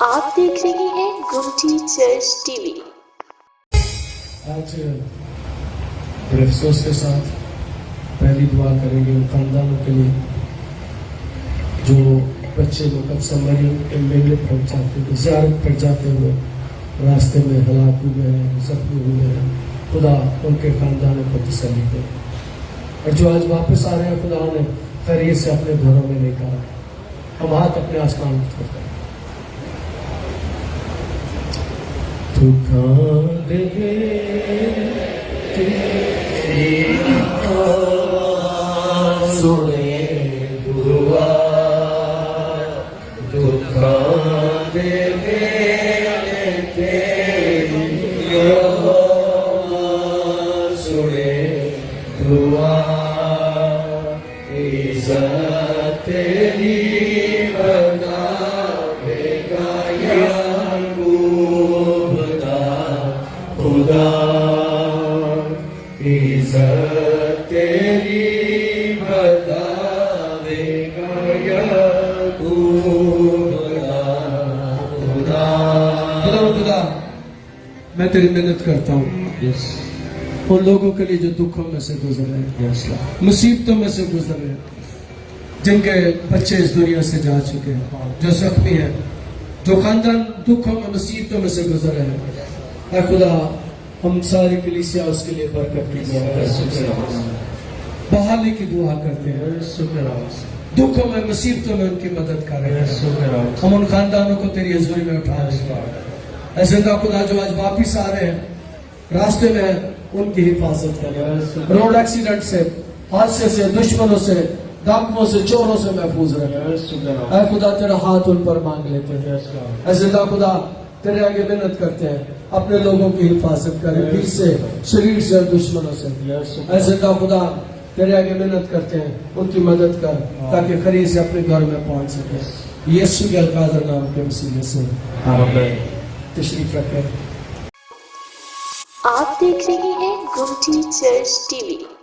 آپ دیکھ رہے ہیں گمٹی چرچ ٹی وی۔ آج بڑے افسوس کے ساتھ پہلی دعا کریں گے ان خاندانوں کے لیے جو بچے لوگ اکثر مریم کے میلے پر جاتے ہوئے زیارت پر جاتے ہوئے راستے میں ہلاک ہوئے ہیں، زخمی ہوئے ہیں۔ خدا ان کے خاندانوں کو تسلی دے، اور جو آج واپس آ رہے ہیں خدا نے خیریت سے اپنے گھروں میں نکالا۔ ہم ہاتھ اپنے آسمان کی طرف کریں۔ تو کان دے تیری آواز سنے دعا، تو کان دے تیری آواز سنے دعا، عزت تیری بناوے گا یعقوب خدا، عزت تیری بتاوے گا یعقوب خدا۔ خدا میں تیری محنت کرتا ہوں ان لوگوں کے لیے جو دکھوں میں سے گزر رہے ہیں، مصیبتوں میں سے گزر رہے ہیں، جن کے بچے اس دنیا سے جا چکے ہیں، جو زخمی ہیں، جو خاندان دکھوں میں مصیبتوں میں سے گزر رہے ہیں۔ اے خدا ہم ساری کلیسیا اس کے لیے برکت کی دعا کرتے ہیں، بحالی کی دعا کرتے ہیں، دکھوں میں مصیبتوں میں ان کی مدد کر رہے ہیں۔ ہم ان خاندانوں کو تیری حضوری میں اٹھا رہے ہیں۔ اے زندہ خدا جو آج واپس آ رہے ہیں، راستے میں ان کی حفاظت کریں، روڈ ایکسیڈنٹ سے، حادثے سے، دشمنوں سے، ڈاکوؤں سے، چوروں سے محفوظ رکھیں۔ اے خدا تیرا ہاتھ ان پر مانگ لیتے ہیں۔ اے زندہ خدا تیرے آگے محنت کرتے ہیں، اپنے لوگوں کی حفاظت کریں، دل سے، شریر سے، دشمنوں سے۔ اے زندہ خدا تیرے آگے محنت کرتے ہیں، ان کی مدد کر تاکہ خرید سے اپنے گھر میں پہنچ سکے۔ یسوع کے القادر نام کے وسیلے سے آمین۔ تشریف رکھیں۔ آپ دیکھ رہے ہیں گمٹی چرچ ٹی وی۔